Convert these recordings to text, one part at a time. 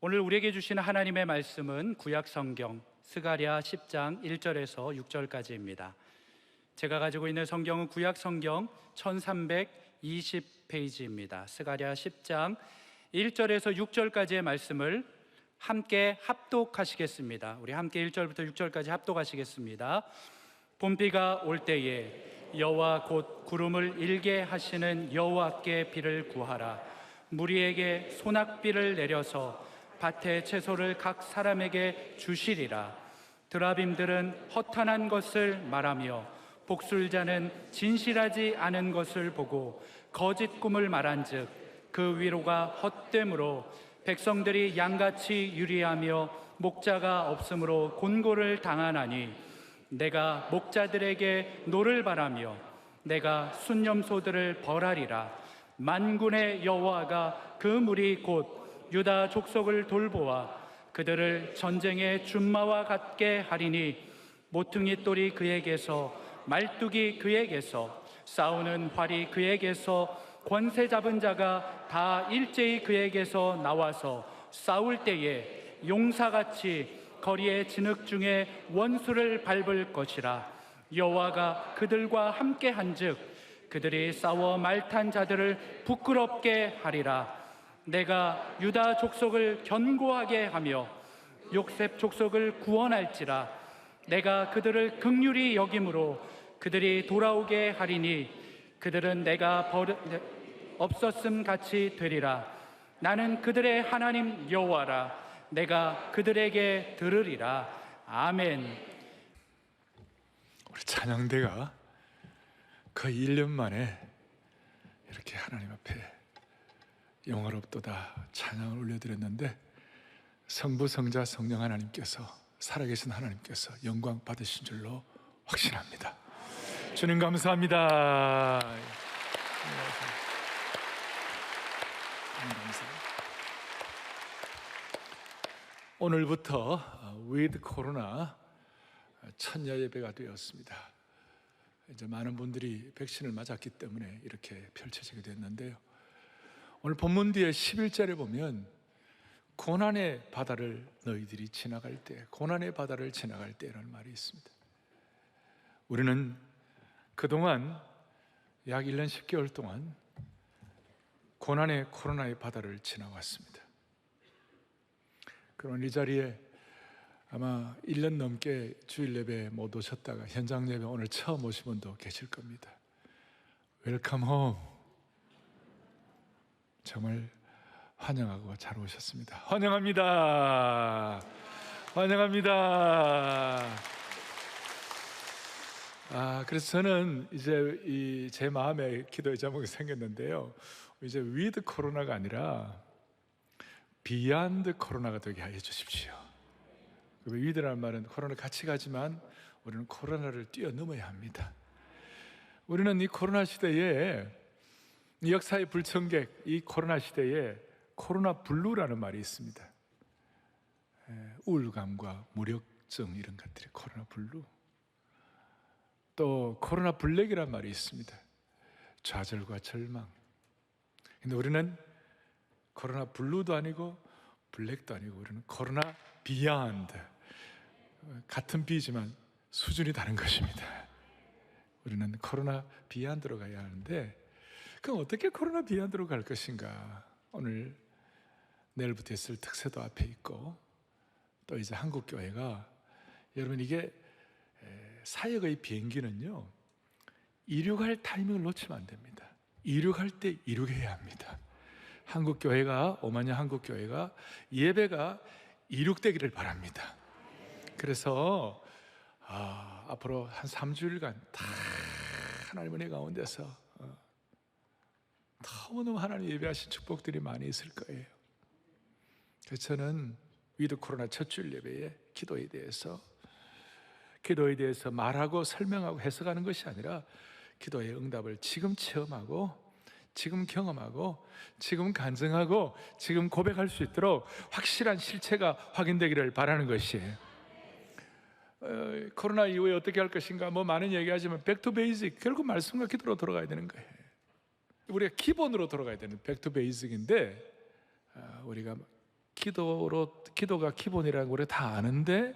오늘 우리에게 주시는 하나님의 말씀은 구약 성경 스가랴 10장 1절에서 6절까지입니다. 제가 가지고 있는 성경은 구약 성경 1320페이지입니다. 스가랴 10장 1절에서 6절까지의 말씀을 함께 합독하시겠습니다. 우리 함께 1절부터 6절까지 합독하시겠습니다. 봄비가 올 때에 여호와 곧 구름을 일게 하시는 여호와께 비를 구하라. 무리에게 소낙비를 내려서 밭의 채소를 각 사람에게 주시리라. 드라빔들은 허탄한 것을 말하며 복술자는 진실하지 않은 것을 보고 거짓 꿈을 말한즉 그 위로가 헛됨으로 백성들이 양같이 유리하며 목자가 없으므로 곤고를 당하나니 내가 목자들에게 노를 바라며 내가 순념소들을 벌하리라. 만군의 여호와가 그 무리 곧 유다 족속을 돌보아 그들을 전쟁의 준마와 같게 하리니 모퉁이 돌이 그에게서 말뚝이 그에게서 싸우는 활이 그에게서 권세 잡은 자가 다 일제히 그에게서 나와서 싸울 때에 용사같이 거리의 진흙 중에 원수를 밟을 것이라. 여호와가 그들과 함께 한즉 그들이 싸워 말탄 자들을 부끄럽게 하리라. 내가 유다 족속을 견고하게 하며 욕셉 족속을 구원할지라. 내가 그들을 긍휼히 여김으로 그들이 돌아오게 하리니 그들은 내가 없었음 같이 되리라. 나는 그들의 하나님 여호와라. 내가 그들에게 들으리라. 아멘. 우리 찬양대가 거의 1년 만에 이렇게 하나님 앞에 영화롭도다 찬양을 올려드렸는데 성부, 성자, 성령 하나님께서 살아계신 하나님께서 영광 받으신 줄로 확신합니다. 주님 감사합니다. 오늘부터 with 코로나 천야 예배가 되었습니다. 이제 많은 분들이 백신을 맞았기 때문에 이렇게 펼쳐지게 됐는데요. 오늘 본문 뒤에 11절에 보면 고난의 바다를 너희들이 지나갈 때, 고난의 바다를 지나갈 때라는 말이 있습니다. 우리는 그동안 약 1년 10개월 동안 고난의 코로나의 바다를 지나왔습니다. 그런 이 자리에 아마 1년 넘게 주일 예배 못 오셨다가 현장 예배 오늘 처음 오신 분도 계실 겁니다. 웰컴 홈. 정말 환영하고 잘 오셨습니다. 환영합니다. 환영합니다. 그래서 저는 이제 제 마음에 기도의 제목이 생겼는데요. 이제 with 코로나가 아니라 beyond 코로나가 되게 해 주십시오. with라는 말은 코로나 같이 가지만 우리는 코로나를 뛰어넘어야 합니다. 우리는 이 코로나 시대에 이 역사의 불청객, 이 코로나 시대에 코로나 블루라는 말이 있습니다. 우울감과 무력증 이런 것들이 코로나 블루. 또 코로나 블랙이라는 말이 있습니다. 좌절과 절망. 근데 우리는 코로나 블루도 아니고 블랙도 아니고 우리는 코로나 비욘드. 같은 비지만 수준이 다른 것입니다. 우리는 코로나 비욘드로 가야 하는데 그럼 어떻게 코로나 비욘드로 갈 것인가? 오늘 내일부터 있을 특세도 앞에 있고 또 이제 한국교회가 여러분 이게 사역의 비행기는요 이륙할 타이밍을 놓치면 안 됩니다. 이륙할 때 이륙해야 합니다. 한국교회가 오마냐 한국교회가 예배가 이륙되기를 바랍니다. 그래서 앞으로 한 3주일간 다 하나님 은혜 가운데서 너무너무 하나님 예배하신 축복들이 많이 있을 거예요. 그래서 저는 위드 코로나 첫 주일 예배의 기도에 대해서 말하고 설명하고 해석하는 것이 아니라 기도의 응답을 지금 체험하고 지금 경험하고 지금 간증하고 지금 고백할 수 있도록 확실한 실체가 확인되기를 바라는 것이에요. 코로나 이후에 어떻게 할 것인가 많은 얘기하지만 백투 베이직 결국 말씀과 기도로 돌아가야 되는 거예요. 우리가 기본으로 돌아가야 되는 백투 베이직인데 우리가 기도가 기본이라는 걸 우리가 다 아는데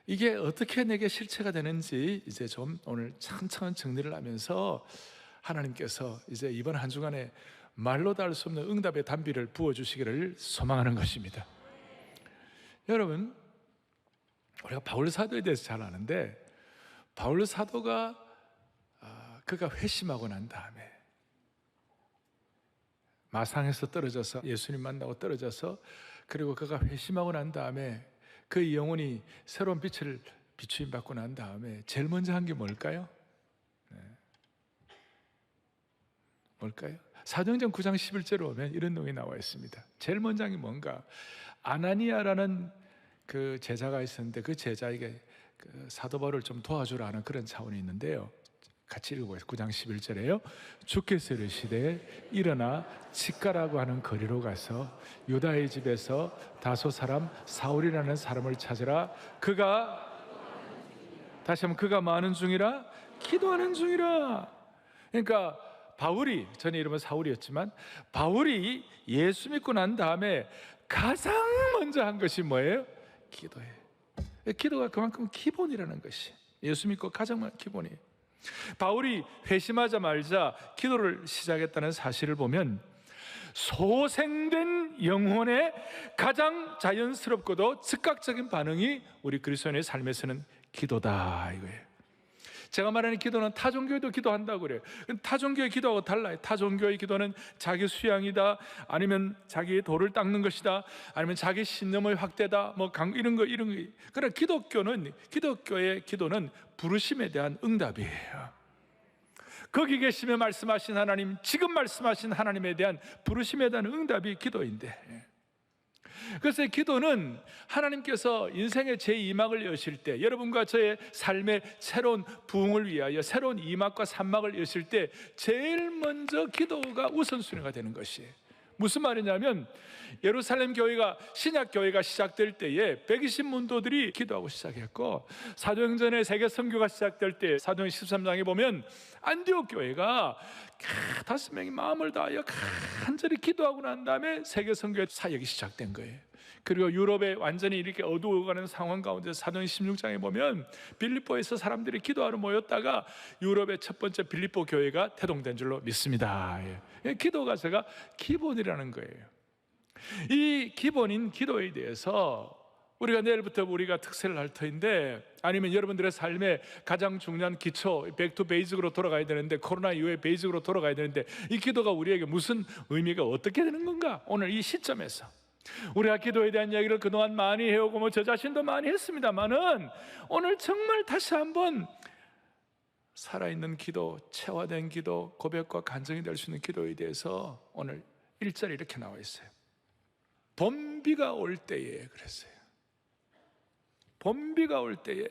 이게 어떻게 내게 실체가 되는지 이제 좀 오늘 천천히 정리를 하면서 하나님께서 이제 이번 한 주간에 말로 다 할 수 없는 응답의 단비를 부어주시기를 소망하는 것입니다. 여러분, 우리가 바울 사도에 대해서 잘 아는데 바울 사도가 그가 회심하고 난 다음에 마상에서 떨어져서 예수님 만나고 떨어져서 그리고 그가 회심하고 난 다음에 그 영혼이 새로운 빛을 비추임 받고 난 다음에 제일 먼저 한 게 뭘까요? 뭘까요? 사도행전 9장 11절에 보면 이런 내용이 나와 있습니다. 제일 먼저 한 게 뭔가? 아나니아라는 그 제자가 있었는데 그 제자에게 그 사도 바울을 좀 도와주라는 그런 차원이 있는데요. 같이 읽어보세요. 9장 11절에요. 주께서 이르시되 일어나 직가라고 하는 거리로 가서 유다의 집에서 다소 사람 사울이라는 사람을 찾으라. 그가 다시 한번 그가 뭐 하는 중이라? 기도하는 중이라. 그러니까 바울이, 전에 이름은 사울이었지만 바울이 예수 믿고 난 다음에 가장 먼저 한 것이 뭐예요? 기도예요. 기도가 그만큼 기본이라는 것이 예수 믿고 가장 기본이에요. 바울이 회심하자마자 기도를 시작했다는 사실을 보면 소생된 영혼의 가장 자연스럽고도 즉각적인 반응이 우리 그리스도인의 삶에서는 기도다 이거예요. 제가 말하는 기도는 타 종교에도 기도한다고 그래요. 타 종교의 기도하고 달라요. 타 종교의 기도는 자기 수양이다, 아니면 자기의 도를 닦는 것이다, 아니면 자기 신념의 확대다, 뭐 이런 거. 그러나 기독교의 기도는 부르심에 대한 응답이에요. 거기 계시며 말씀하신 하나님, 지금 말씀하신 하나님에 대한 부르심에 대한 응답이 기도인데, 그래서 기도는 하나님께서 인생의 제2막을 여실 때, 여러분과 저의 삶의 새로운 부흥을 위하여 새로운 2막과 3막을 여실 때 제일 먼저 기도가 우선순위가 되는 것이에요. 무슨 말이냐면 예루살렘 교회가, 신약 교회가 시작될 때에 120문도들이 기도하고 시작했고, 사도행전의 세계 선교가 시작될 때 사도행 13장에 보면 안디옥 교회가 5명이 마음을 다하여 간절히 기도하고 난 다음에 세계 선교의 사역이 시작된 거예요. 그리고 유럽에 완전히 이렇게 어두워가는 상황 가운데 사도행 16장에 보면 빌립보에서 사람들이 기도하러 모였다가 유럽의 첫 번째 빌립보 교회가 태동된 줄로 믿습니다. 기도가 제가 기본이라는 거예요. 이 기본인 기도에 대해서 우리가 내일부터 우리가 특세를 할 터인데, 아니면 여러분들의 삶의 가장 중요한 기초, 백투 베이직으로 돌아가야 되는데, 코로나 이후에 베이직으로 돌아가야 되는데, 이 기도가 우리에게 무슨 의미가 어떻게 되는 건가? 오늘 이 시점에서 우리가 기도에 대한 이야기를 그동안 많이 해오고 뭐 저 자신도 많이 했습니다만은, 오늘 정말 다시 한번 살아있는 기도, 체화된 기도, 고백과 간증이 될 수 있는 기도에 대해서 오늘 1절에 이렇게 나와 있어요. 봄비가 올 때에 그랬어요. 봄비가 올 때에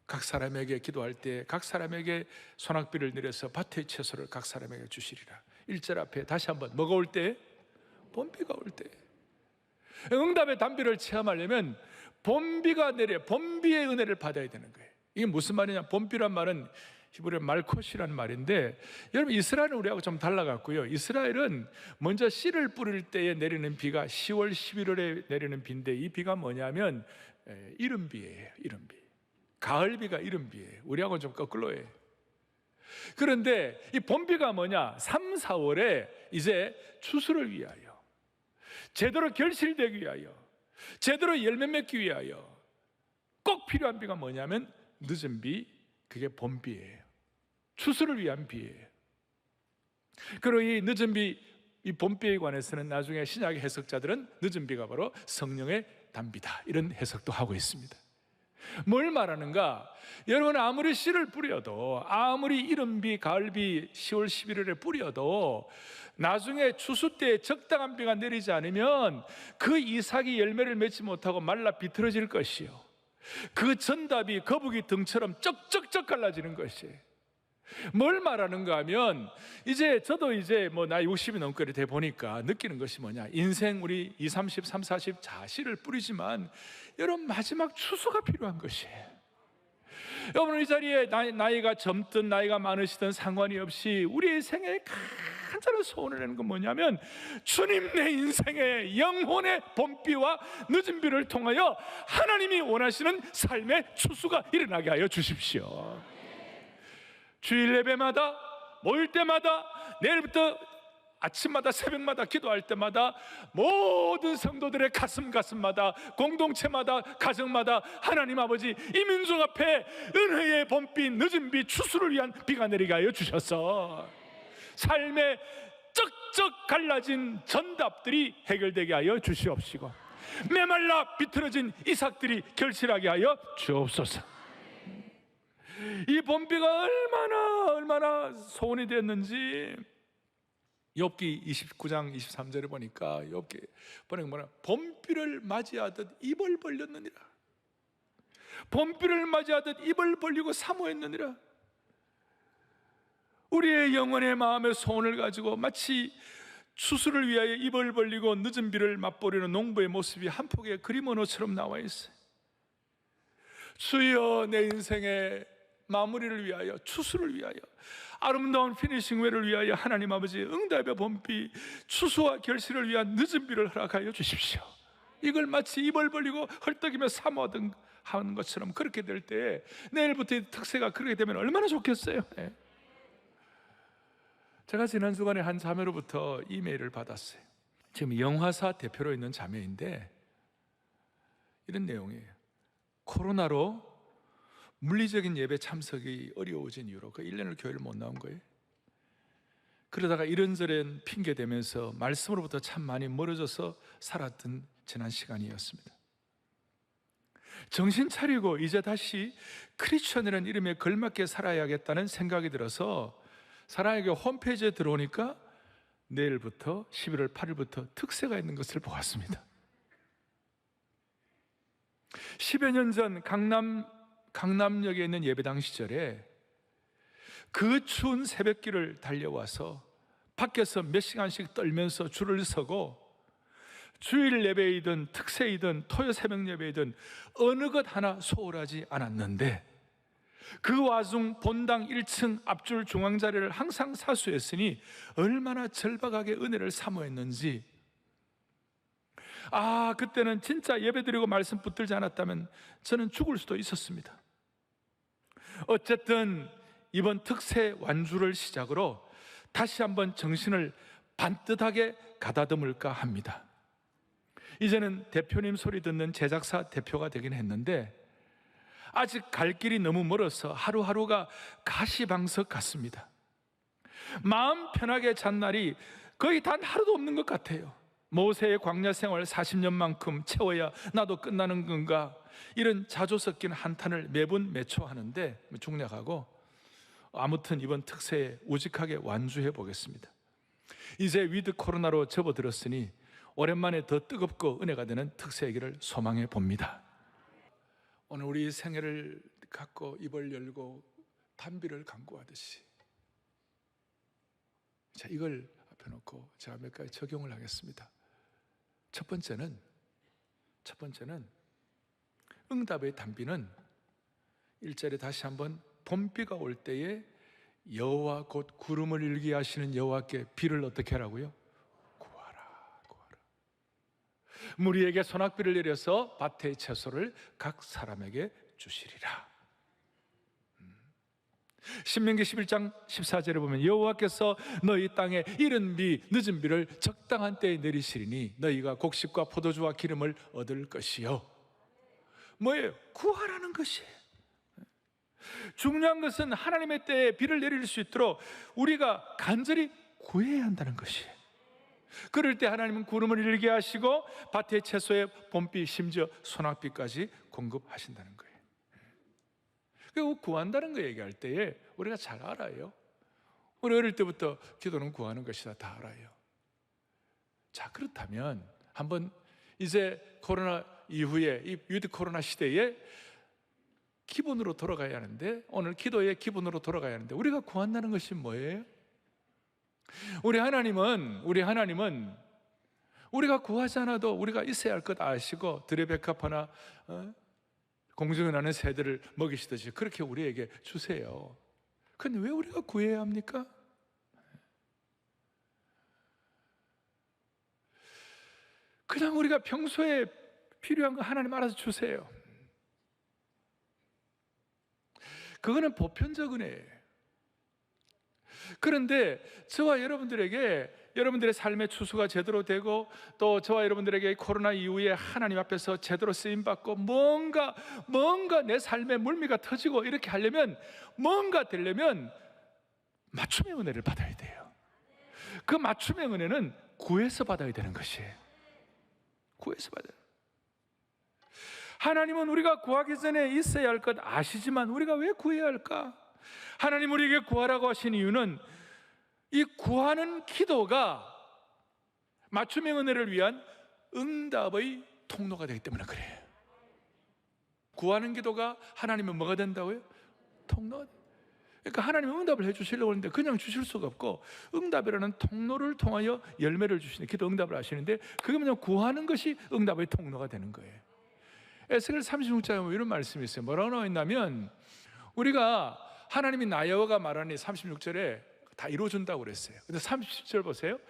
각 사람에게 기도할 때 각 사람에게 소낙비를 내려서 밭의 채소를 각 사람에게 주시리라. 1절 앞에 다시 한번 뭐가 올 때? 봄비가 올 때. 응답의 단비를 체험하려면 봄비가 내려 봄비의 은혜를 받아야 되는 거예요. 이게 무슨 말이냐? 봄비란 말은 히브리어 말콧이라는 말인데, 여러분 이스라엘은 우리하고 좀 달라갖고요, 이스라엘은 먼저 씨를 뿌릴 때에 내리는 비가 10월 11월에 내리는 비인데, 이 비가 뭐냐면 이른비예요. 이른비. 가을비가 이른비예요. 우리하고는 좀 거꾸로예요. 그런데 이 봄비가 뭐냐? 3, 4월에 이제 추수를 위하여, 제대로 결실되기 위하여, 제대로 열매 맺기 위하여 꼭 필요한 비가 뭐냐면 늦은 비, 그게 봄비예요. 추수를 위한 비예요. 그리고 이 늦은 비, 이 봄비에 관해서는 나중에 신약의 해석자들은 늦은 비가 바로 성령의 단비다, 이런 해석도 하고 있습니다. 뭘 말하는가? 여러분 아무리 씨를 뿌려도, 아무리 이른비, 가을비 10월 11월에 뿌려도 나중에 추수 때 적당한 비가 내리지 않으면 그 이삭이 열매를 맺지 못하고 말라 비틀어질 것이요, 그 전답이 거북이 등처럼 쩍쩍쩍 갈라지는 것이에요. 뭘 말하는가 하면, 이제 저도 이제 뭐 나이 60이 넘게 돼 보니까 느끼는 것이 뭐냐, 인생 우리 20, 30, 30, 40 자씨를 뿌리지만 여러분 마지막 추수가 필요한 것이에요. 여러분 이 자리에 나이가 젊든 나이가 많으시든 상관이 없이 우리의 생애 간절한 소원을 내는 건 뭐냐면, 주님, 내 인생의 영혼의 봄비와 늦은 비를 통하여 하나님이 원하시는 삶의 추수가 일어나게 하여 주십시오. 주일 예배마다, 모일 때마다, 내일부터 아침마다, 새벽마다 기도할 때마다 모든 성도들의 가슴마다, 공동체마다, 가정마다 하나님 아버지, 이 민족 앞에 은혜의 봄비, 늦은 비, 추수를 위한 비가 내리게 하여 주셔서 삶의 쩍쩍 갈라진 전답들이 해결되게 하여 주시옵시고, 메말라 비틀어진 이삭들이 결실하게 하여 주옵소서. 이 봄비가 얼마나 소원이 되었는지 욥기 29장 23절에 보니까, 욥기 보니까 뭐냐, 봄비를 맞이하듯 입을 벌렸느니라. 봄비를 맞이하듯 입을 벌리고 사모했느니라. 우리의 영혼의 마음의 소원을 가지고 마치 추수를 위하여 입을 벌리고 늦은 비를 맛보려는 농부의 모습이 한 폭의 그림 언어처럼 나와 있어요. 주여, 내 인생의 마무리를 위하여, 추수를 위하여, 아름다운 피니싱웨를 위하여 하나님 아버지, 응답의 봄비, 추수와 결실을 위한 늦은 비를 허락하여 주십시오. 이걸 마치 입을 벌리고 헐떡이며 사모하던 하는 것처럼 그렇게 될 때, 내일부터 이 특세가 그렇게 되면 얼마나 좋겠어요. 네. 제가 지난 주간에 한 자매로부터 이메일을 받았어요. 지금 영화사 대표로 있는 자매인데 이런 내용이에요. 코로나로 물리적인 예배 참석이 어려워진 이유로 그 1년을 교회를 못 나온 거예요. 그러다가 이런저런 핑계 대면서 말씀으로부터 참 많이 멀어져서 살았던 지난 시간이었습니다. 정신 차리고 이제 다시 크리스천이라는 이름에 걸맞게 살아야겠다는 생각이 들어서 사랑에게 홈페이지에 들어오니까 내일부터 11월 8일부터 특세가 있는 것을 보았습니다. 10여 년 전 강남역에 있는 예배당 시절에 그 추운 새벽길을 달려와서 밖에서 몇 시간씩 떨면서 줄을 서고 주일 예배이든 특세이든 토요 새벽 예배이든 어느 것 하나 소홀하지 않았는데, 그 와중 본당 1층 앞줄 중앙 자리를 항상 사수했으니 얼마나 절박하게 은혜를 사모했는지, 그때는 진짜 예배드리고 말씀 붙들지 않았다면 저는 죽을 수도 있었습니다. 어쨌든 이번 특세 완주를 시작으로 다시 한번 정신을 반듯하게 가다듬을까 합니다. 이제는 대표님 소리 듣는 제작사 대표가 되긴 했는데 아직 갈 길이 너무 멀어서 하루하루가 가시방석 같습니다. 마음 편하게 잔 날이 거의 단 하루도 없는 것 같아요. 모세의 광야 생활 40년만큼 채워야 나도 끝나는 건가, 이런 자조 섞인 한탄을 매분 매초하는데 중략하고, 아무튼 이번 특세에 우직하게 완주해 보겠습니다. 이제 위드 코로나로 접어들었으니 오랜만에 더 뜨겁고 은혜가 되는 특세이기를 소망해 봅니다. 오늘 우리 생애를 갖고 입을 열고 단비를 간구하듯이, 자, 이걸 앞에 놓고 제가 몇 가지 적용을 하겠습니다. 첫 번째는 응답의 단비는 1절에 다시 한번 봄비가 올 때에 여호와 곧 구름을 일게 하시는 여호와께 비를 어떻게 하라고요? 구하라. 무리에게 소낙비를 내려서 밭의 채소를 각 사람에게 주시리라. 신명기 11장 14절에 보면 여호와께서 너희 땅에 이른 비 늦은 비를 적당한 때에 내리시리니 너희가 곡식과 포도주와 기름을 얻을 것이요. 뭐예요? 구하라는 것이에요. 중요한 것은 하나님의 때에 비를 내릴 수 있도록 우리가 간절히 구해야 한다는 것이에요. 그럴 때 하나님은 구름을 일게 하시고 밭의 채소에 봄비, 심지어 소낙비까지 공급하신다는 거예요. 그리고 구한다는 거 얘기할 때에 우리가 잘 알아요. 우리 어릴 때부터 기도는 구하는 것이다 다 알아요. 자, 그렇다면 한번 이제 코로나 이후에 이 위드 코로나 시대에 기본으로 돌아가야 하는데, 오늘 기도의 기본으로 돌아가야 하는데 우리가 구한다는 것이 뭐예요? 우리 하나님은 우리가 구하지 않아도 우리가 있어야 할 것 아시고 드레베카파나 공중에 나는 새들을 먹이시듯이 그렇게 우리에게 주세요. 그런데 왜 우리가 구해야 합니까? 그냥 우리가 평소에 필요한 거 하나님 알아서 주세요. 그거는 보편적 은혜예요. 그런데 저와 여러분들에게 여러분들의 삶의 추수가 제대로 되고, 또 저와 여러분들에게 코로나 이후에 하나님 앞에서 제대로 쓰임받고 뭔가 내 삶의 물미가 터지고 이렇게 하려면, 뭔가 되려면 맞춤의 은혜를 받아야 돼요. 그 맞춤의 은혜는 구해서 받아야 되는 것이에요. 구해서 받아야 돼요. 하나님은 우리가 구하기 전에 있어야 할 것 아시지만 우리가 왜 구해야 할까? 하나님 우리에게 구하라고 하신 이유는 이 구하는 기도가 맞춤의 은혜를 위한 응답의 통로가 되기 때문에 그래요. 구하는 기도가 하나님은 뭐가 된다고요? 통로가. 그러니까 하나님은 응답을 해주시려고 하는데 그냥 주실 수가 없고, 응답이라는 통로를 통하여 열매를 주시는, 기도 응답을 하시는데, 그게 뭐냐면 구하는 것이 응답의 통로가 되는 거예요. 에스겔 36장에 보면 이런 말씀이 있어요. 뭐라고 나와 있냐면, 우리가 하나님이 나여호가 말하니 36절에 다 이루어준다고 그랬어요. 근데 37절 보세요.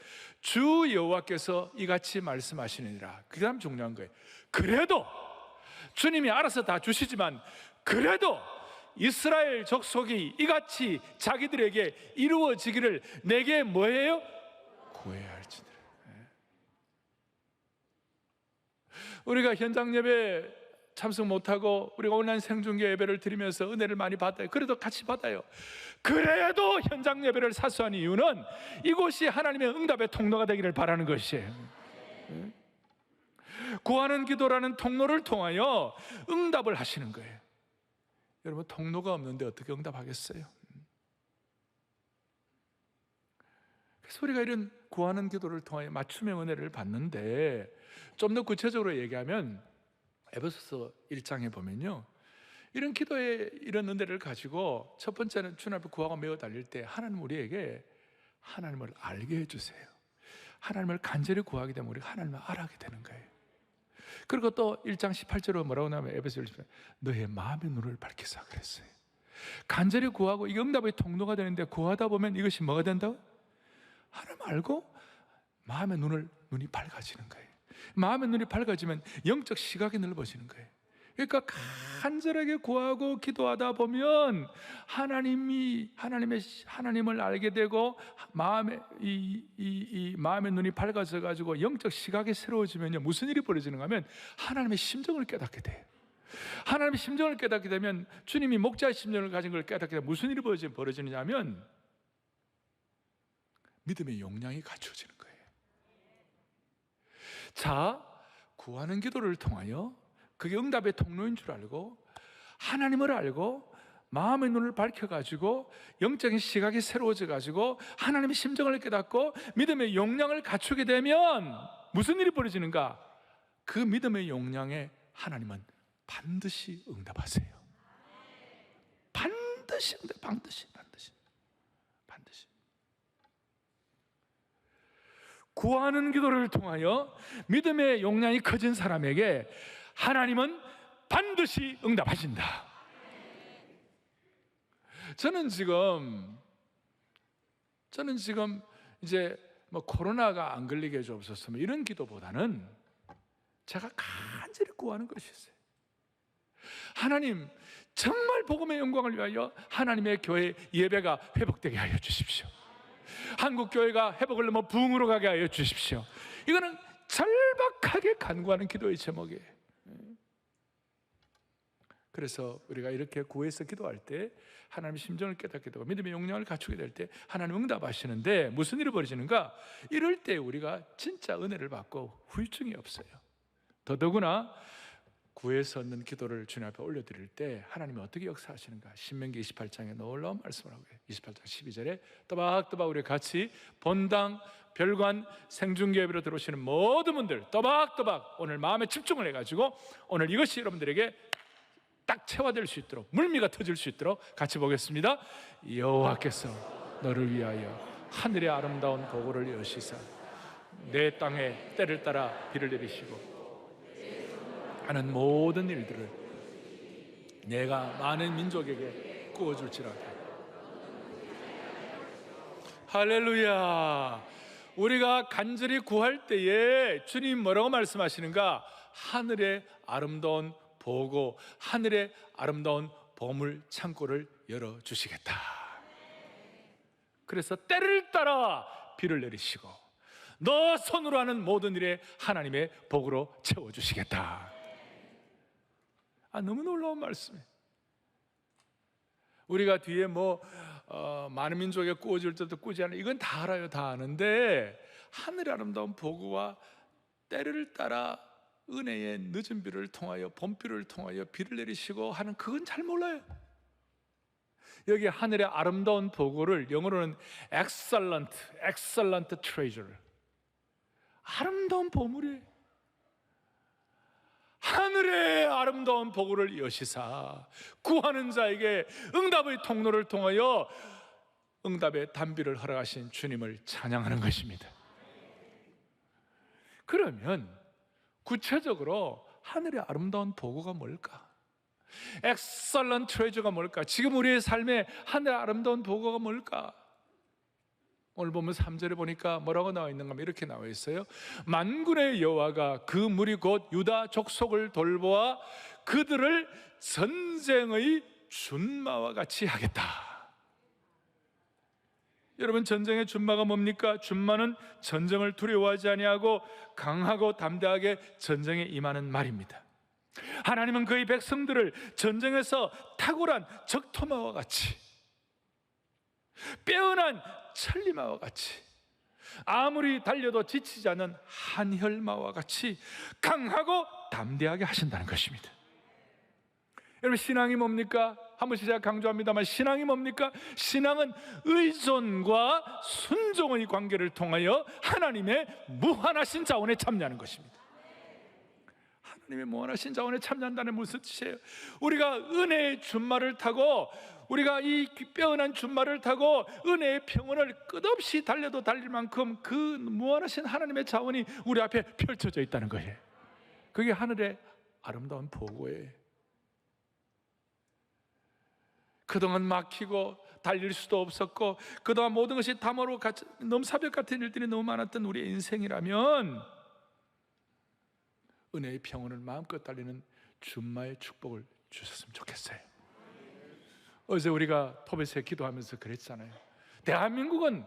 주 여호와께서 이같이 말씀하시느니라. 그 다음 중요한 거예요. 그래도 주님이 알아서 다 주시지만, 그래도 이스라엘 족속이 이같이 자기들에게 이루어지기를 내게 뭐예요? 구해야 할지니라. 우리가 현장 예배 참석 못하고 우리가 온라인 생중계 예배를 드리면서 은혜를 많이 받아요. 그래도 같이 받아요. 그래도 현장 예배를 사수한 이유는 이곳이 하나님의 응답의 통로가 되기를 바라는 것이에요. 구하는 기도라는 통로를 통하여 응답을 하시는 거예요. 여러분, 통로가 없는데 어떻게 응답하겠어요? 그래서 우리가 이런 구하는 기도를 통하여 맞춤의 은혜를 받는데, 좀 더 구체적으로 얘기하면 에베소서 1장에 보면요, 이런 기도의 이런 은혜를 가지고 첫 번째는 주님 앞에 구하고 매어 달릴 때 하나님 우리에게 하나님을 알게 해주세요. 하나님을 간절히 구하게 되면 우리가 하나님을 알아가게 되는 거예요. 그리고 또 1장 18절로 뭐라고 나오면, 에베소 1장 너의 마음의 눈을 밝히사 그랬어요. 간절히 구하고 이게 응답의 통로가 되는데, 구하다 보면 이것이 뭐가 된다고? 하나님 알고 마음의 눈이 밝아지는 거예요. 마음의 눈이 밝아지면 영적 시각이 넓어지는 거예요. 그러니까 간절하게 구하고 기도하다 보면 하나님을 알게 되고, 마음의 눈이 밝아져 가지고 영적 시각이 새로워지면요, 무슨 일이 벌어지는가 하면 하나님의 심정을 깨닫게 돼요. 하나님의 심정을 깨닫게 되면, 주님이 목자의 심정을 가진 걸 깨닫게 되면 무슨 일이 벌어지느냐 하면 믿음의 용량이 갖춰지는 거예요. 자, 구하는 기도를 통하여 그게 응답의 통로인 줄 알고, 하나님을 알고 마음의 눈을 밝혀가지고 영적인 시각이 새로워져 가지고 하나님의 심정을 깨닫고 믿음의 용량을 갖추게 되면 무슨 일이 벌어지는가? 그 믿음의 용량에 하나님은 반드시 응답하세요. 반드시 응답, 반드시. 구하는 기도를 통하여 믿음의 용량이 커진 사람에게 하나님은 반드시 응답하신다. 저는 지금 이제 뭐 코로나가 안 걸리게 해주옵소서 이런 기도보다는 제가 간절히 구하는 것이 있어요. 하나님, 정말 복음의 영광을 위하여 하나님의 교회 예배가 회복되게 하여 주십시오. 한국 교회가 회복을 넘어 부흥으로 가게 하여 주십시오. 이거는 절박하게 간구하는 기도의 제목이에요. 그래서 우리가 이렇게 구해서 기도할 때 하나님의 심정을 깨닫게 되고 믿음의 용량을 갖추게 될 때 하나님 응답하시는데, 무슨 일이 벌어지는가? 이럴 때 우리가 진짜 은혜를 받고 후유증이 없어요. 더더구나 구해서 얻는 기도를 주님 앞에 올려드릴 때 하나님이 어떻게 역사하시는가? 신명기 28장에 놀라운 말씀을 하고, 28장 12절에 또박또박 우리 같이 본당, 별관, 생중계 예배로 들어오시는 모든 분들 또박또박 오늘 마음에 집중을 해가지고 오늘 이것이 여러분들에게 딱 체화될 수 있도록, 물미가 터질 수 있도록 같이 보겠습니다. 여호와께서 너를 위하여 하늘의 아름다운 보고를 여시사 내 땅에 때를 따라 비를 내리시고 하는 모든 일들을 내가 많은 민족에게 구워줄지라도. 할렐루야. 우리가 간절히 구할 때에 주님 뭐라고 말씀하시는가? 하늘의 아름다운 보고 하늘의 아름다운 보물 창고를 열어주시겠다. 그래서 때를 따라 비를 내리시고 너 손으로 하는 모든 일에 하나님의 복으로 채워주시겠다. 너무 놀라운 말씀이에요. 우리가 뒤에 많은 민족에 꾸어질 때도 꾸지 않아요. 이건 다 알아요. 다 아는데 하늘의 아름다운 보고와 때를 따라 은혜의 늦은 비를 통하여 봄비를 통하여 비를 내리시고 하는 그건 잘 몰라요. 여기 하늘의 아름다운 보고를 영어로는 excellent treasure, 아름다운 보물이에요. 하늘의 아름다운 보고를 여시사 구하는 자에게 응답의 통로를 통하여 응답의 단비를 허락하신 주님을 찬양하는 것입니다. 그러면 구체적으로 하늘의 아름다운 보고가 뭘까? 엑셀런트 트레저가 뭘까? 지금 우리의 삶에 하늘의 아름다운 보고가 뭘까? 오늘 보면 3절에 보니까 뭐라고 나와 있는가 하면 이렇게 나와 있어요. 만군의 여호와가 그 무리 곧 유다 족속을 돌보아 그들을 전쟁의 준마와 같이 하겠다. 여러분, 전쟁의 준마가 뭡니까? 준마는 전쟁을 두려워하지 아니하고 강하고 담대하게 전쟁에 임하는 말입니다. 하나님은 그의 백성들을 전쟁에서 탁월한 적토마와 같이, 빼어난 천리마와 같이, 아무리 달려도 지치지 않는 한혈마와 같이 강하고 담대하게 하신다는 것입니다. 여러분, 신앙이 뭡니까? 한 번씩 제가 강조합니다만 신앙이 뭡니까? 신앙은 의존과 순종의 관계를 통하여 하나님의 무한하신 자원에 참여하는 것입니다. 하나님의 무한하신 자원에 참여한다는 무슨 뜻이에요? 우리가 은혜의 준마를 타고, 우리가 이 빼어난 준마를 타고 은혜의 평원을 끝없이 달려도 달릴 만큼 그 무한하신 하나님의 자원이 우리 앞에 펼쳐져 있다는 거예요. 그게 하늘의 아름다운 보고예요. 그동안 막히고 달릴 수도 없었고 그동안 모든 것이 담화로 너무 사벽 같은 일들이 너무 많았던 우리의 인생이라면 은혜의 평온을 마음껏 달리는 준마의 축복을 주셨으면 좋겠어요. 어제 우리가 톱에서 기도하면서 그랬잖아요. 대한민국은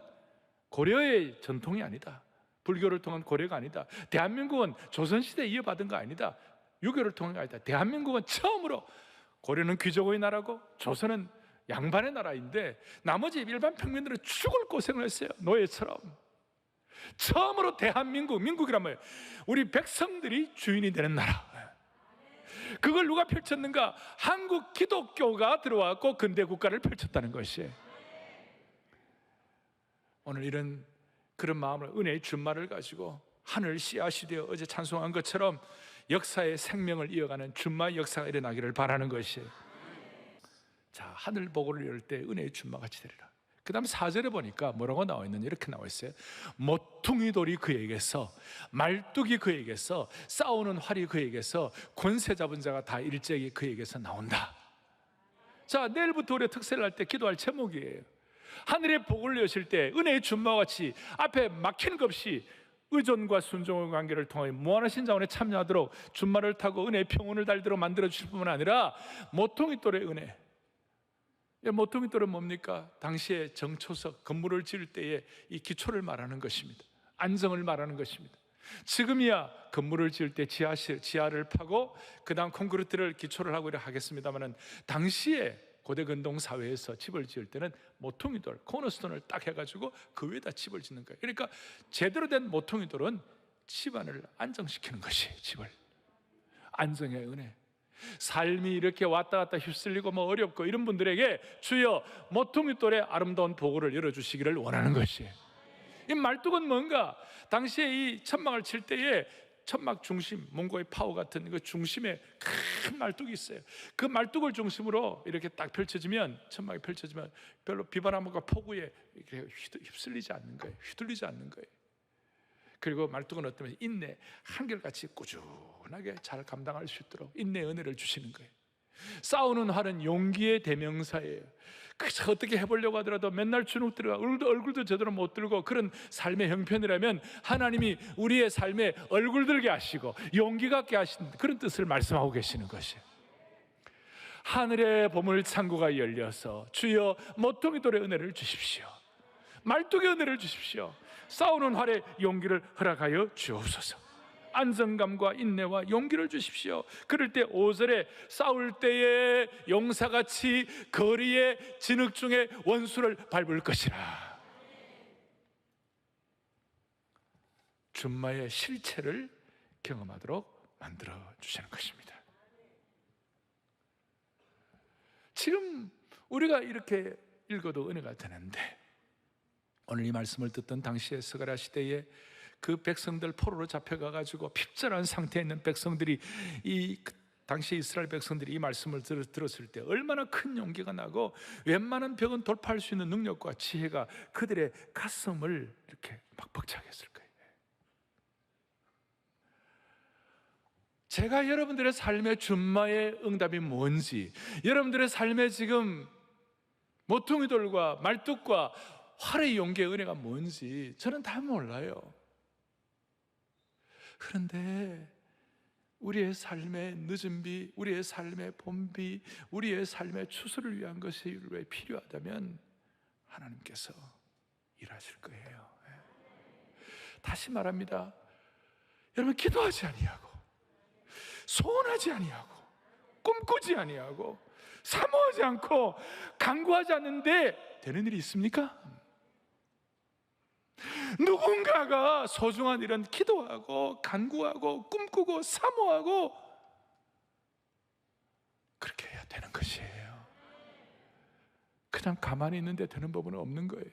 고려의 전통이 아니다. 불교를 통한 고려가 아니다. 대한민국은 조선시대에 이어받은 거 아니다. 유교를 통한 거 아니다. 대한민국은 처음으로, 고려는 귀족의 나라고 조선은 양반의 나라인데 나머지 일반 평민들은 죽을 고생을 했어요. 노예처럼. 처음으로 대한민국, 민국이란 말이에요. 우리 백성들이 주인이 되는 나라. 그걸 누가 펼쳤는가? 한국 기독교가 들어왔고 근대 국가를 펼쳤다는 것이에요. 오늘 그런 마음을, 은혜의 준마를 가지고 하늘 씨앗이 되어 어제 찬송한 것처럼 역사의 생명을 이어가는 준마의 역사가 일어나기를 바라는 것이에요. 자, 하늘 보고를 열 때 은혜의 준마같이 되리라. 그 다음 4절에 보니까 뭐라고 나와 있느냐, 이렇게 나와 있어요. 모퉁이 돌이 그에게서, 말뚝이 그에게서, 싸우는 활이 그에게서, 권세 잡은 자가 다 일제히 그에게서 나온다. 자, 내일부터 우리가 특세를 할 때 기도할 제목이에요. 하늘의 복을 여실 때 은혜의 준마와 같이 앞에 막히는 것 없이 의존과 순종의 관계를 통해 무한하신 자원에 참여하도록 준마를 타고 은혜의 평온을 달도록 만들어 주실 뿐만 아니라 모퉁이 돌의 은혜. 모퉁이 돌은 뭡니까? 당시에 정초석, 건물을 지을 때의 이 기초를 말하는 것입니다. 안정을 말하는 것입니다. 지금이야 건물을 지을 때 지하를 파고 그 다음 콘크리트를 기초를 하고 이렇게 하겠습니다만 당시에 고대 근동 사회에서 집을 지을 때는 모퉁이 돌, 코너스톤을 딱 해가지고 그 위에다 집을 짓는 거예요. 그러니까 제대로 된 모퉁이 돌은 집안을 안정시키는 것이, 집을. 안정의 은혜. 삶이 이렇게 왔다 갔다 휩쓸리고 어렵고 이런 분들에게 주여 모퉁이 돌의 아름다운 보고를 열어주시기를 원하는 것이에요. 이 말뚝은 뭔가? 당시에 이 천막을 칠 때에 천막 중심, 몽고의 파워 같은 그 중심에 큰 말뚝이 있어요. 그 말뚝을 중심으로 이렇게 딱 펼쳐지면, 천막이 펼쳐지면 별로 비바람과 폭우에 이렇게 휩쓸리지 않는 거예요. 휘둘리지 않는 거예요. 그리고 말뚝은 어떠면 인내, 한결같이 꾸준하게 잘 감당할 수 있도록 인내의 은혜를 주시는 거예요. 싸우는 활은 용기의 대명사예요. 그저 어떻게 해보려고 하더라도 맨날 주눅 들어가 얼굴도 제대로 못 들고 그런 삶의 형편이라면 하나님이 우리의 삶에 얼굴 들게 하시고 용기 갖게 하신 그런 뜻을 말씀하고 계시는 것이에요. 하늘의 보물 창고가 열려서 주여 모퉁이 돌의 은혜를 주십시오, 말뚝의 은혜를 주십시오, 싸우는 활의 용기를 허락하여 주옵소서, 안정감과 인내와 용기를 주십시오. 그럴 때 5절에 싸울 때에 용사같이 거리의 진흙 중에 원수를 밟을 것이라. 준마의 실체를 경험하도록 만들어 주시는 것입니다. 지금 우리가 이렇게 읽어도 은혜가 되는데, 오늘 이 말씀을 듣던 당시의 스가랴 시대에 그 백성들 포로로 잡혀가가지고 핍절한 상태에 있는 백성들이, 당시 이스라엘 백성들이 이 말씀을 들었을 때 얼마나 큰 용기가 나고 웬만한 벽은 돌파할 수 있는 능력과 지혜가 그들의 가슴을 이렇게 막 벅차게 했을 거예요. 제가 여러분들의 삶의 준마의 응답이 뭔지, 여러분들의 삶에 지금 모퉁이돌과 말뚝과 활의 용기의 은혜가 뭔지 저는 다 몰라요. 그런데 우리의 삶의 늦은 비, 우리의 삶의 봄비, 우리의 삶의 추수를 위한 것이 필요하다면 하나님께서 일하실 거예요. 다시 말합니다. 여러분, 기도하지 아니하고 소원하지 아니하고 꿈꾸지 아니하고 사모하지 않고 간구하지 않는데 되는 일이 있습니까? 누군가가 소중한 일은 기도하고 간구하고 꿈꾸고 사모하고 그렇게 해야 되는 것이에요. 그냥 가만히 있는데 되는 법은 없는 거예요.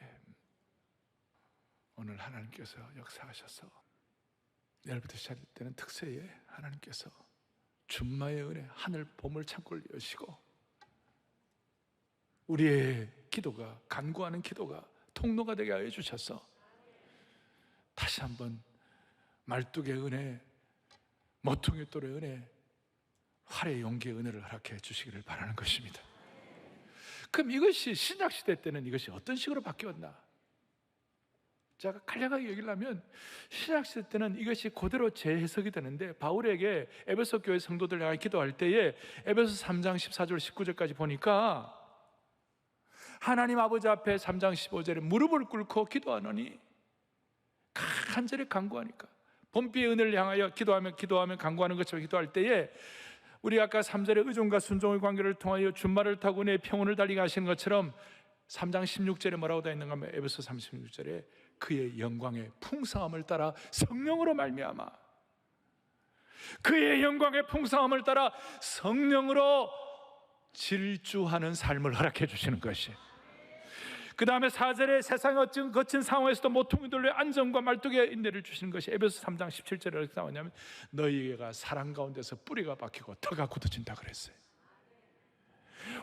오늘 하나님께서 역사하셔서 내일부터 시작되는 특세에 하나님께서 준마의 은혜, 하늘 보물 창고를 여시고 우리의 기도가, 간구하는 기도가 통로가 되게 하여 주셔서 다시 한번 말뚝의 은혜, 모퉁이 돌의 은혜, 활의 용기의 은혜를 허락해 주시기를 바라는 것입니다. 그럼 이것이 신약시대 때는 이것이 어떤 식으로 바뀌었나? 제가 간략하게 얘기하면 신약시대 때는 이것이 그대로 재해석이 되는데, 바울에게 에베소 교회 성도들 향해 기도할 때에 에베소 3장 14절 19절까지 보니까 하나님 아버지 앞에 3장 15절에 무릎을 꿇고 기도하노니, 간절히 간구하니까 봄비의 은혜를 향하여 기도하면 간구하는 것처럼 기도할 때에 우리 아까 3절에 의존과 순종의 관계를 통하여 준마를 타고 내 평온을 달리게 하시는 것처럼 3장 16절에 뭐라고 되어 있는가 하면 에베소 3 16절에 그의 영광의 풍성함을 따라 성령으로 말미암아, 그의 영광의 풍성함을 따라 성령으로 질주하는 삶을 허락해 주시는 것이. 그 다음에 4절에 세상의 거친 상황에서도 모퉁이돌의 안정과 말뚝의 인내를 주시는 것이 에베소 3장 17절에 어떻게 나오냐면 너희가 사랑 가운데서 뿌리가 박히고 터가 굳어진다 그랬어요.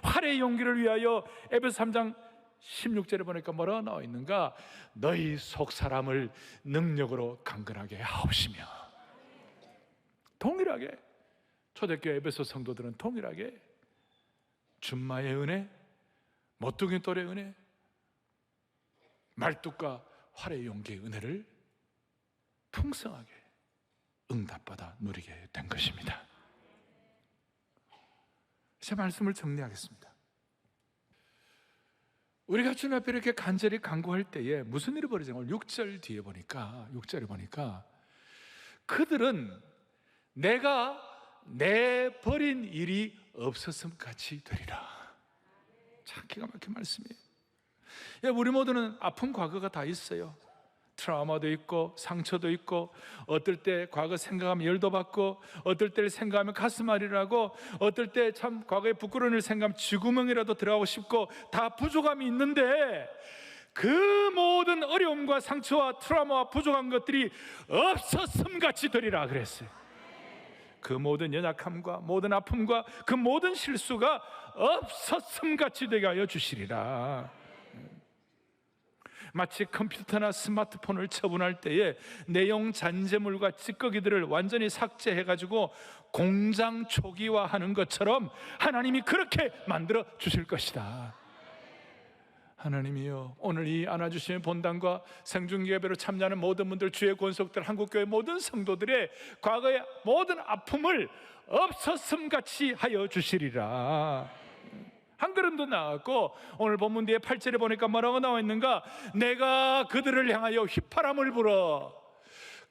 활의 용기를 위하여 에베소 3장 16절에 보니까 뭐라고 나와 있는가? 너희 속 사람을 능력으로 강건하게 하옵시며. 동일하게 초대교회 에베소 성도들은 동일하게 준마의 은혜, 모퉁이 돌의 은혜, 말뚝과 활의 용기의 은혜를 풍성하게 응답받아 누리게 된 것입니다. 제 말씀을 정리하겠습니다. 우리가 주님 앞에 이렇게 간절히 간구할 때에 무슨 일이 벌어지냐? 6절 뒤에 보니까, 6절에 보니까 그들은 내가 내버린 일이 없었음 같이 되리라. 참 기가 막힌 말씀이에요. 우리 모두는 아픈 과거가 다 있어요. 트라우마도 있고 상처도 있고, 어떨 때 과거 생각하면 열도 받고, 어떨 때를 생각하면 가슴 아리라고, 어떨 때 참 과거의 부끄러운 일을 생각하면 쥐구멍이라도 들어가고 싶고, 다 부족함이 있는데 그 모든 어려움과 상처와 트라우마와 부족한 것들이 없었음 같이 되리라 그랬어요. 그 모든 연약함과 모든 아픔과 그 모든 실수가 없었음 같이 되게 하여 주시리라. 마치 컴퓨터나 스마트폰을 처분할 때에 내용 잔재물과 찌꺼기들을 완전히 삭제해가지고 공장 초기화하는 것처럼 하나님이 그렇게 만들어 주실 것이다. 하나님이여, 오늘 이 안아주시는 본당과 생중예배로 참여하는 모든 분들, 주의 권속들, 한국교회 모든 성도들의 과거의 모든 아픔을 없었음같이 하여 주시리라. 한 걸음도 나았고, 오늘 본문 뒤에 8절에 보니까 뭐라고 나와 있는가? 내가 그들을 향하여 휘파람을 불어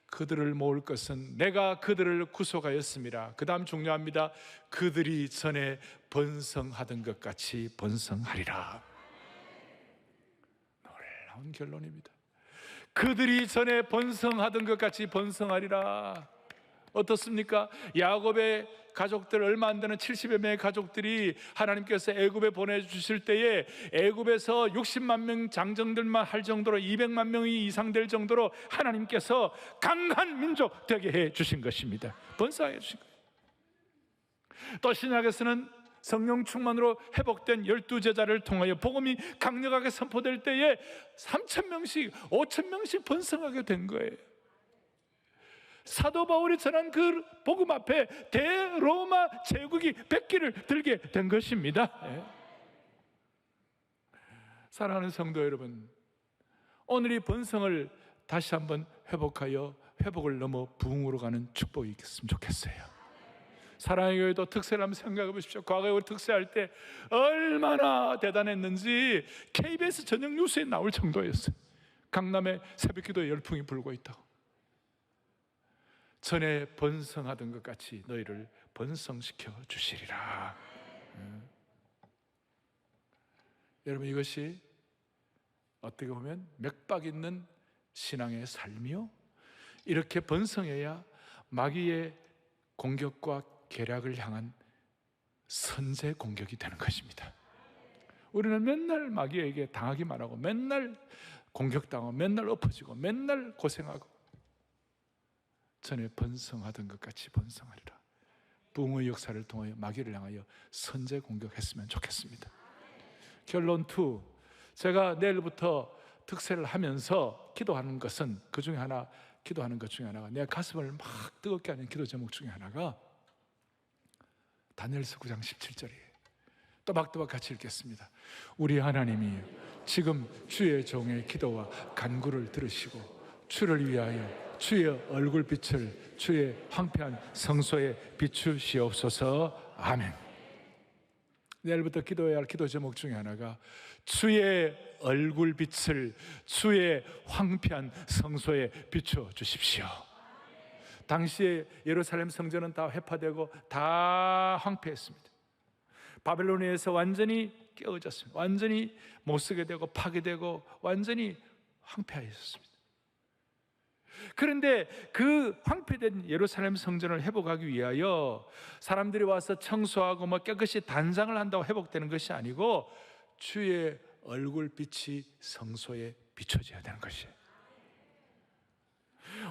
그들을 모을 것은 내가 그들을 구속하였습니다. 그 다음 중요합니다. 그들이 전에 번성하던 것 같이 번성하리라. 놀라운 결론입니다. 그들이 전에 번성하던 것 같이 번성하리라. 어떻습니까? 야곱의 가족들, 얼마 안 되는 70여 명의 가족들이 하나님께서 애굽에 보내주실 때에 애굽에서 60만 명 장정들만 할 정도로 200만 명이 이상 될 정도로 하나님께서 강한 민족 되게 해 주신 것입니다. 번성해 주신 거예요. 또 신약에서는 성령 충만으로 회복된 12제자를 통하여 복음이 강력하게 선포될 때에 3,000명씩 5,000명씩 번성하게 된 거예요. 사도 바울이 전한 그 복음 앞에 대로마 제국이 백기를 들게 된 것입니다. 사랑하는 성도 여러분, 오늘 이 번성을 다시 한번 회복하여 회복을 넘어 부흥으로 가는 축복이 있겠으면 좋겠어요. 사랑의 교회도 특세를 한번 생각해 보십시오. 과거에 우리 특세할 때 얼마나 대단했는지 KBS 저녁 뉴스에 나올 정도였어요. 강남에 새벽기도에 열풍이 불고 있다고. 전에 번성하던 것 같이 너희를 번성시켜 주시리라. 여러분, 이것이 어떻게 보면 맥박 있는 신앙의 삶이요, 이렇게 번성해야 마귀의 공격과 계략을 향한 선제 공격이 되는 것입니다. 우리는 맨날 마귀에게 당하기만 하고, 맨날 공격당하고, 맨날 엎어지고, 맨날 고생하고, 전에 번성하던 것 같이 번성하리라. 부흥의 역사를 통하여 마귀를 향하여 선제 공격했으면 좋겠습니다. 결론 2, 제가 내일부터 특세를 하면서 기도하는 것은 그 중에 하나, 기도하는 것 중에 하나가, 내 가슴을 막 뜨겁게 하는 기도 제목 중에 하나가 다니엘서 9장 17절이에요. 또박또박 같이 읽겠습니다. 우리 하나님이 지금 주의 종의 기도와 간구를 들으시고 주를 위하여 주의 얼굴빛을 주의 황폐한 성소에 비추시옵소서. 아멘. 내일부터 기도해야 할 기도 제목 중에 하나가 주의 얼굴빛을 주의 황폐한 성소에 비춰 주십시오. 당시에 예루살렘 성전은 다 회파되고 다 황폐했습니다. 바벨론에서 완전히 깨어졌습니다. 완전히 못쓰게 되고 파괴되고 완전히 황폐하였습니다. 그런데 그 황폐된 예루살렘 성전을 회복하기 위하여 사람들이 와서 청소하고 깨끗이 단장을 한다고 회복되는 것이 아니고 주의 얼굴빛이 성소에 비춰져야 되는 것이에요.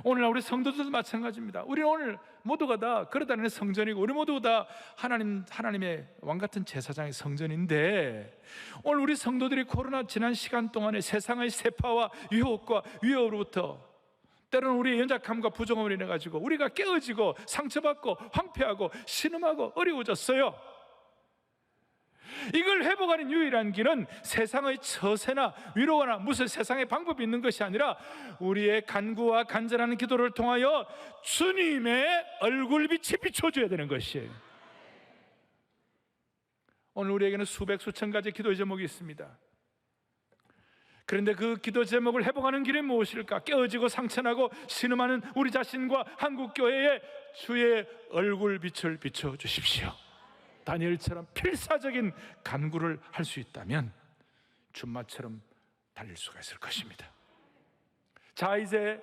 오늘날 우리 성도들도 마찬가지입니다. 우리는 오늘 모두가 다 걸어다니는 성전이고, 우리 모두가 다 하나님의 왕같은 제사장의 성전인데, 오늘 우리 성도들이 코로나 지난 시간 동안에 세상의 세파와 유혹과 위협으로부터, 때로는 우리의 연약함과 부정함을 인해 가지고 우리가 깨어지고 상처받고 황폐하고 신음하고 어려워졌어요. 이걸 회복하는 유일한 길은 세상의 처세나 위로나 무슨 세상의 방법이 있는 것이 아니라 우리의 간구와 간절한 기도를 통하여 주님의 얼굴빛이 비춰줘야 되는 것이에요. 오늘 우리에게는 수백 수천 가지 기도 제목이 있습니다. 그런데 그 기도 제목을 회복하는 길이 무엇일까? 깨어지고 상처나고 신음하는 우리 자신과 한국교회에 주의 얼굴빛을 비춰주십시오. 다니엘처럼 필사적인 간구를 할 수 있다면 준마처럼 달릴 수가 있을 것입니다. 자, 이제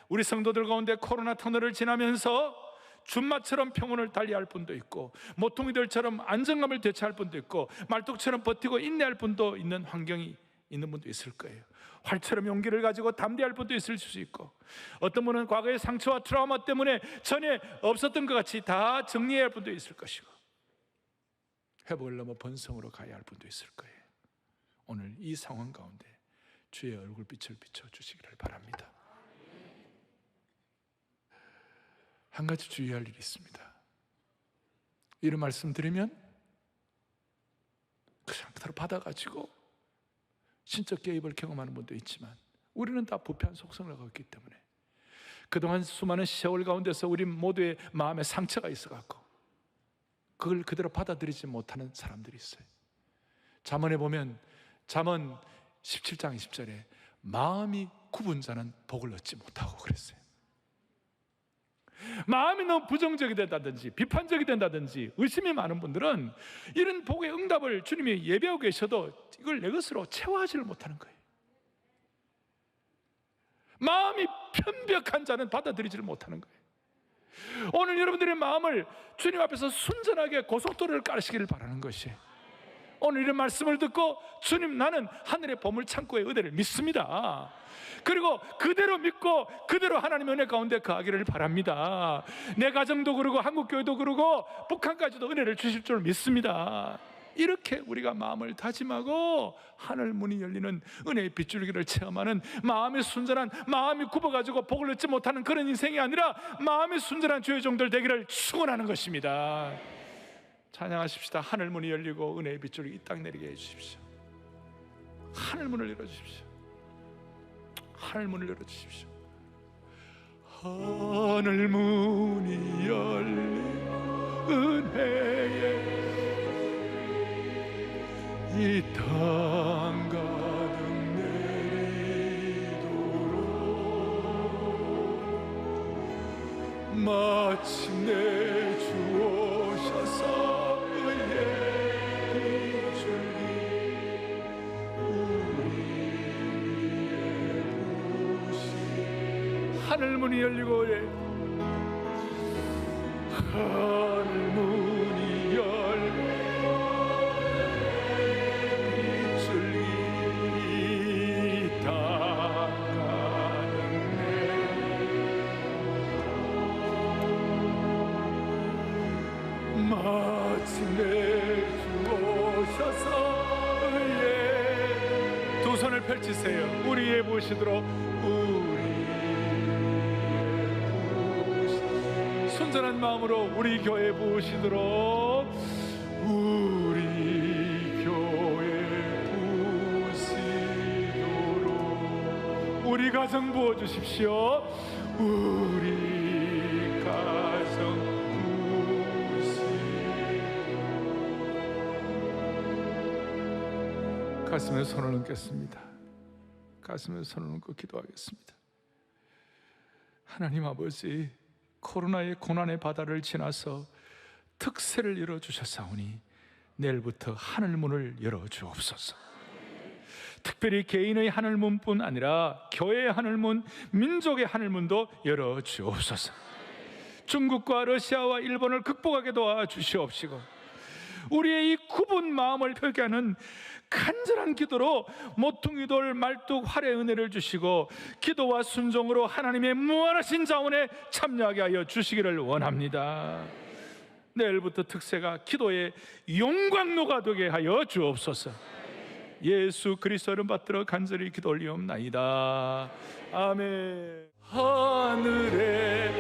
우리 성도들 가운데 코로나 터널을 지나면서 준마처럼 평온을 달리할 분도 있고, 모퉁이들처럼 안정감을 되찾을 분도 있고, 말뚝처럼 버티고 인내할 분도 있는 환경이 있는 분도 있을 거예요. 활처럼 용기를 가지고 담대할 분도 있을 수 있고, 어떤 분은 과거의 상처와 트라우마 때문에 전에 없었던 것 같이 다 정리해야 할 분도 있을 것이고, 회복을 넘어 번성으로 가야 할 분도 있을 거예요. 오늘 이 상황 가운데 주의 얼굴빛을 비춰주시기를 바랍니다. 한 가지 주의할 일이 있습니다. 이런 말씀 드리면 그냥 그대로 받아가지고 신적 개입을 경험하는 분도 있지만 우리는 다 부패한 속성을 갖고 있기 때문에 그동안 수많은 세월 가운데서 우리 모두의 마음에 상처가 있어갖고 그걸 그대로 받아들이지 못하는 사람들이 있어요. 잠언에 보면 잠언 17장 20절에 마음이 굽은 자는 복을 얻지 못하고 그랬어요. 마음이 너무 부정적이 된다든지 비판적이 된다든지 의심이 많은 분들은 이런 복의 응답을 주님이 예배하고 계셔도 이걸 내 것으로 채워하지를 못하는 거예요. 마음이 편벽한 자는 받아들이지를 못하는 거예요. 오늘 여러분들의 마음을 주님 앞에서 순전하게 고속도로를 깔으시기를 바라는 것이에요. 오늘 이런 말씀을 듣고 주님, 나는 하늘의 보물 창고의 은혜를 믿습니다. 그리고 그대로 믿고 그대로 하나님의 은혜 가운데 거하기를 바랍니다. 내 가정도 그러고 한국교회도 그러고 북한까지도 은혜를 주실 줄 믿습니다. 이렇게 우리가 마음을 다짐하고 하늘 문이 열리는 은혜의 빗줄기를 체험하는 마음이 순전한, 마음이 굽어가지고 복을 얻지 못하는 그런 인생이 아니라 마음이 순전한 주의 종들 되기를 축원하는 것입니다. 찬양하십시다. 하늘 문이 열리고 은혜의 빗줄기 이 땅 내리게 해주십시오. 하늘 문을 열어주십시오. 하늘 문을 열어주십시오. 하늘 문이 열린 은혜의 이 땅 가득 내리도록 마침내 주 오셔서 의의 빗줄기 우리의 부시 하늘 문이 열리고 하늘 문이 열리고 마침내 주 오셔서 의의 두 손을 펼치세요. 우리의 보시도록 우리의 순전한 마음으로 우리 교회 보시도록 우리 교회 부시도록 우리 가정 부어주십시오. 우리 가정 가슴에 손을 얹겠습니다. 가슴에 손을 얹고 기도하겠습니다. 하나님 아버지, 코로나의 고난의 바다를 지나서 특세를 열어주셨사오니 내일부터 하늘문을 열어주옵소서. 특별히 개인의 하늘문뿐 아니라 교회의 하늘문, 민족의 하늘문도 열어주옵소서. 중국과 러시아와 일본을 극복하게 도와주시옵시고 우리의 이 굽은 마음을 펴게하는 간절한 기도로 모퉁이돌 말뚝 활의 은혜를 주시고 기도와 순종으로 하나님의 무한하신 자원에 참여하게 하여 주시기를 원합니다. 내일부터 특세가 기도의 용광로가 되게 하여 주옵소서. 예수 그리스도를 받들어 간절히 기도 올리옵나이다. 아멘. 하늘에